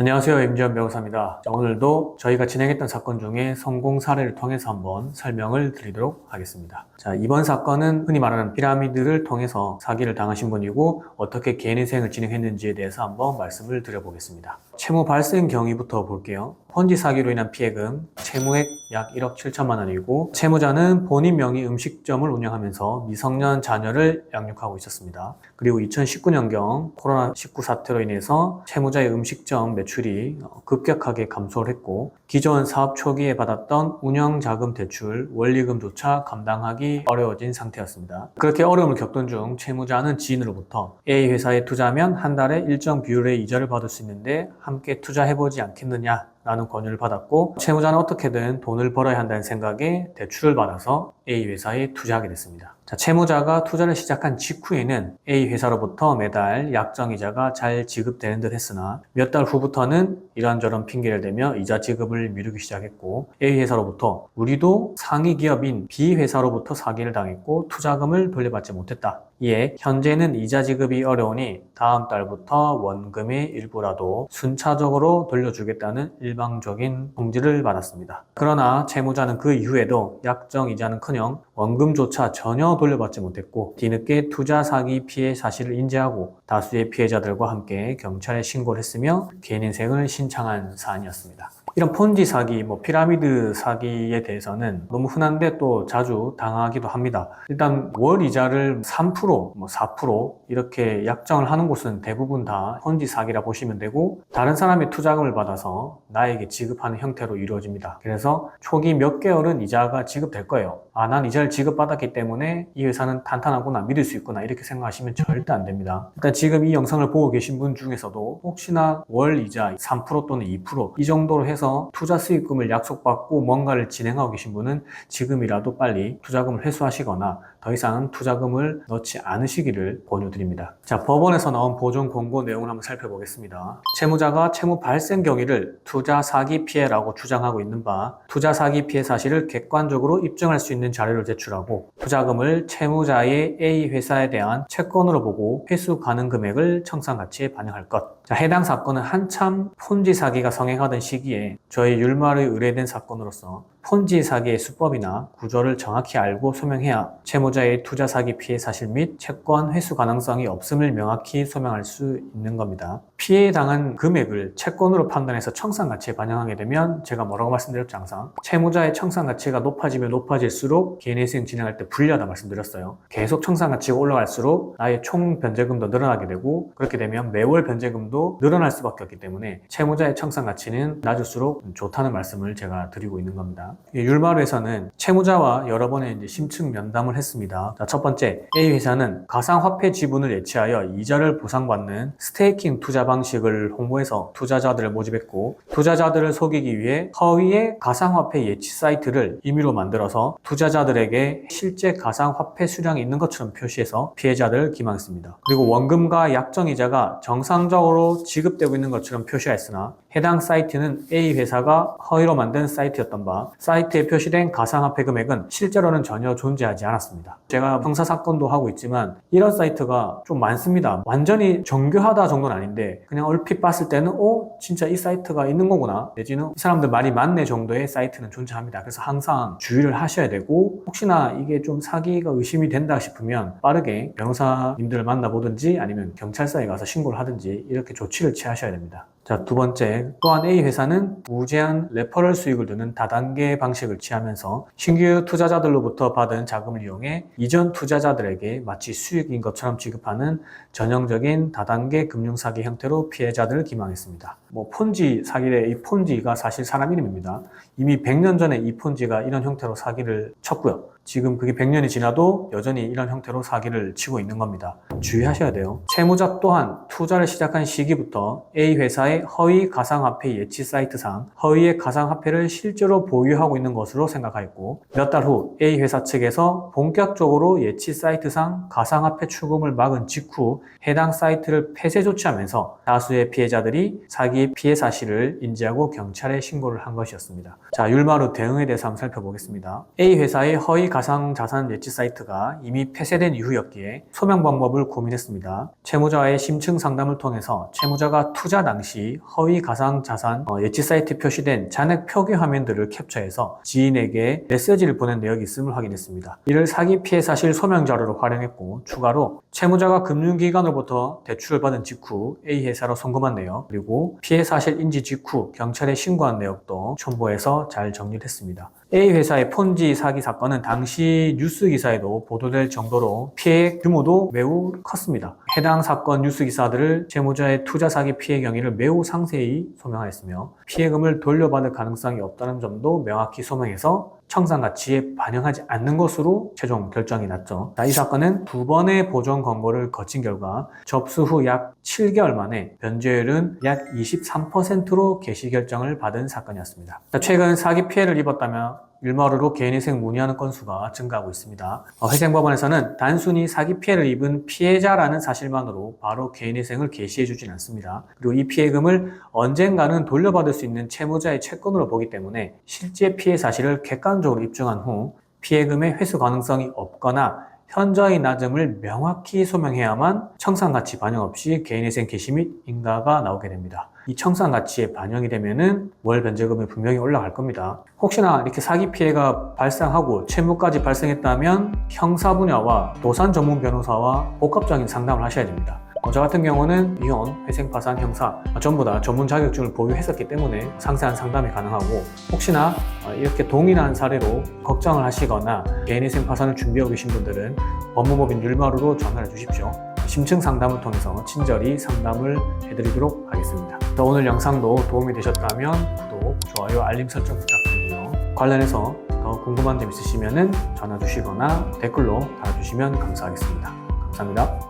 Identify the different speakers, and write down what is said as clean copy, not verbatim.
Speaker 1: 안녕하세요. 임지현 변호사입니다. 자, 오늘도 저희가 진행했던 사건 중에 성공 사례를 통해서 한번 설명을 드리도록 하겠습니다. 자, 이번 사건은 흔히 말하는 피라미드를 통해서 사기를 당하신 분이고 어떻게 개인인생을 진행했는지에 대해서 한번 말씀을 드려보겠습니다. 채무 발생 경위부터 볼게요. 펀지 사기로 인한 피해금 채무액 약 1억 7천만 원이고 채무자는 본인 명의 음식점을 운영하면서 미성년 자녀를 양육하고 있었습니다. 그리고 2019년경 코로나19 사태로 인해서 채무자의 음식점 매출이 급격하게 감소를 했고 기존 사업 초기에 받았던 운영자금 대출, 원리금조차 감당하기 어려워진 상태였습니다. 그렇게 어려움을 겪던 중 채무자는 지인으로부터 A 회사에 투자하면 한 달에 일정 비율의 이자를 받을 수 있는데 함께 투자해보지 않겠느냐 라는 권유를 받았고 채무자는 어떻게든 돈을 벌어야 한다는 생각에 대출을 받아서 A 회사에 투자하게 됐습니다. 자, 채무자가 투자를 시작한 직후에는 A 회사로부터 매달 약정이자가 잘 지급되는 듯 했으나 몇 달 후부터는 이런저런 핑계를 대며 이자 지급을 미루기 시작했고 A 회사로부터 우리도 상위 기업인 B 회사로부터 사기를 당했고 투자금을 돌려받지 못했다. 이에 현재는 이자 지급이 어려우니 다음 달부터 원금의 일부라도 순차적으로 돌려주겠다는 일방적인 통지를 받았습니다. 그러나 채무자는 그 이후에도 약정 이자는커녕 원금조차 전혀 돌려받지 못했고 뒤늦게 투자 사기 피해 사실을 인지하고 다수의 피해자들과 함께 경찰에 신고를 했으며 개인 인생을 신청한 사안이었습니다. 이런 폰지 사기, 피라미드 사기에 대해서는 너무 흔한데 또 자주 당하기도 합니다. 일단 월 이자를 3%, 4% 이렇게 약정을 하는 곳은 대부분 다 폰지 사기라 보시면 되고 다른 사람의 투자금을 받아서 나에게 지급하는 형태로 이루어집니다. 그래서 초기 몇 개월은 이자가 지급될 거예요. 난 이자를 지급받았기 때문에 이 회사는 탄탄하구나, 믿을 수 있구나 이렇게 생각하시면 절대 안 됩니다. 일단 지금 이 영상을 보고 계신 분 중에서도 혹시나 월 이자 3% 또는 2%이 정도로 해서 투자 수익금을 약속받고 뭔가를 진행하고 계신 분은 지금이라도 빨리 투자금을 회수하시거나 더 이상 투자금을 넣지 않으시기를 권유드립니다. 자, 법원에서 나온 보존 공고 내용을 한번 살펴보겠습니다. 채무자가 채무 발생 경위를 투자 사기 피해라고 주장하고 있는 바 투자 사기 피해 사실을 객관적으로 입증할 수 있는 자료를 제출하고 투자금을 채무자의 A 회사에 대한 채권으로 보고 회수 가능 금액을 청산가치에 반영할 것. 자, 해당 사건은 한참 폰지 사기가 성행하던 시기에 저희 율마를 의뢰된 사건으로서 폰지 사기의 수법이나 구조를 정확히 알고 소명해야 채무자의 투자 사기 피해 사실 및 채권 회수 가능성이 없음을 명확히 소명할 수 있는 겁니다. 피해 당한 금액을 채권으로 판단해서 청산가치에 반영하게 되면 제가 뭐라고 말씀드렸죠? 항상 채무자의 청산가치가 높아지면 높아질수록 개인회생 진행할 때 불리하다 말씀드렸어요. 계속 청산가치가 올라갈수록 나의 총 변제금도 늘어나게 되고 그렇게 되면 매월 변제금도 늘어날 수밖에 없기 때문에 채무자의 청산가치는 낮을수록 좋다는 말씀을 제가 드리고 있는 겁니다. 율마루에서는 채무자와 여러 번의 심층 면담을 했습니다. 자, 첫 번째, A 회사는 가상화폐 지분을 예치하여 이자를 보상받는 스테이킹 투자 방식을 홍보해서 투자자들을 모집했고 투자자들을 속이기 위해 허위의 가상화폐 예치 사이트를 임의로 만들어서 투자자들에게 실제 가상화폐 수량이 있는 것처럼 표시해서 피해자들을 기망했습니다. 그리고 원금과 약정이자가 정상적으로 지급되고 있는 것처럼 표시했으나 해당 사이트는 A 회사가 허위로 만든 사이트였던 바 사이트에 표시된 가상화폐 금액은 실제로는 전혀 존재하지 않았습니다. 제가 형사사건도 하고 있지만 이런 사이트가 좀 많습니다. 완전히 정교하다 정도는 아닌데 그냥 얼핏 봤을 때는 진짜 이 사이트가 있는 거구나 내지는 이 사람들 말이 맞네 정도의 사이트는 존재합니다. 그래서 항상 주의를 하셔야 되고 혹시나 이게 좀 사기가 의심이 된다 싶으면 빠르게 변호사님들을 만나보든지 아니면 경찰서에 가서 신고를 하든지 이렇게 조치를 취하셔야 됩니다. 자, 두 번째, 또한 A 회사는 무제한 레퍼럴 수익을 두는 다단계 방식을 취하면서 신규 투자자들로부터 받은 자금을 이용해 이전 투자자들에게 마치 수익인 것처럼 지급하는 전형적인 다단계 금융사기 형태로 피해자들을 기망했습니다. 폰지 사기래 이 폰지가 사실 사람 이름입니다. 이미 100년 전에 이 폰지가 이런 형태로 사기를 쳤고요. 지금 그게 100년이 지나도 여전히 이런 형태로 사기를 치고 있는 겁니다. 주의하셔야 돼요. 채무자 또한 투자를 시작한 시기부터 A 회사의 허위 가상화폐 예치 사이트상 허위의 가상화폐를 실제로 보유하고 있는 것으로 생각하였고 몇 달 후 A 회사 측에서 본격적으로 예치 사이트상 가상화폐 추금을 막은 직후 해당 사이트를 폐쇄 조치하면서 다수의 피해자들이 사기의 피해 사실을 인지하고 경찰에 신고를 한 것이었습니다. 자, 율마루 대응에 대해서 한번 살펴보겠습니다. A 회사의 허위 허위 가상자산 예치 사이트가 이미 폐쇄된 이후였기에 소명 방법을 고민했습니다. 채무자와의 심층 상담을 통해서 채무자가 투자 당시 허위 가상자산 예치 사이트에 표시된 잔액 표기 화면들을 캡처해서 지인에게 메시지를 보낸 내역이 있음을 확인했습니다. 이를 사기 피해 사실 소명 자료로 활용했고, 추가로 채무자가 금융기관으로부터 대출을 받은 직후 A 회사로 송금한 내역, 그리고 피해 사실 인지 직후 경찰에 신고한 내역도 첨부해서 잘 정리를 했습니다. A 회사의 폰지 사기 사건은 당시 뉴스 기사에도 보도될 정도로 피해 규모도 매우 컸습니다. 해당 사건 뉴스 기사들을 채무자의 투자 사기 피해 경위를 매우 상세히 소명하였으며 피해금을 돌려받을 가능성이 없다는 점도 명확히 소명해서 청산 가치에 반영하지 않는 것으로 최종 결정이 났죠. 이 사건은 2번의 보존 권고를 거친 결과 접수 후 약 7개월 만에 변제율은 약 23%로 개시 결정을 받은 사건이었습니다. 최근 사기 피해를 입었다며 일머리로 개인회생 문의하는 건수가 증가하고 있습니다. 회생법원에서는 단순히 사기 피해를 입은 피해자라는 사실만으로 바로 개인회생을 개시해주진 않습니다. 그리고 이 피해금을 언젠가는 돌려받을 수 있는 채무자의 채권으로 보기 때문에 실제 피해 사실을 객관적으로 입증한 후 피해금의 회수 가능성이 없거나 현저히 낮음을 명확히 소명해야만 청산가치 반영 없이 개인회생 개시 및 인가가 나오게 됩니다. 이 청산가치에 반영이 되면은 월 변제금이 분명히 올라갈 겁니다. 혹시나 이렇게 사기 피해가 발생하고 채무까지 발생했다면 형사 분야와 도산 전문 변호사와 복합적인 상담을 하셔야 됩니다. 저 같은 경우는 이혼, 회생, 파산, 형사 전부 다 전문 자격증을 보유했었기 때문에 상세한 상담이 가능하고, 혹시나 이렇게 동일한 사례로 걱정을 하시거나 개인회생 파산을 준비하고 계신 분들은 법무법인 율마루로 전화를 주십시오. 심층 상담을 통해서 친절히 상담을 해드리도록 하겠습니다. 오늘 영상도 도움이 되셨다면 구독, 좋아요, 알림 설정 부탁드리고요. 관련해서 더 궁금한 점 있으시면 전화 주시거나 댓글로 달아주시면 감사하겠습니다. 감사합니다.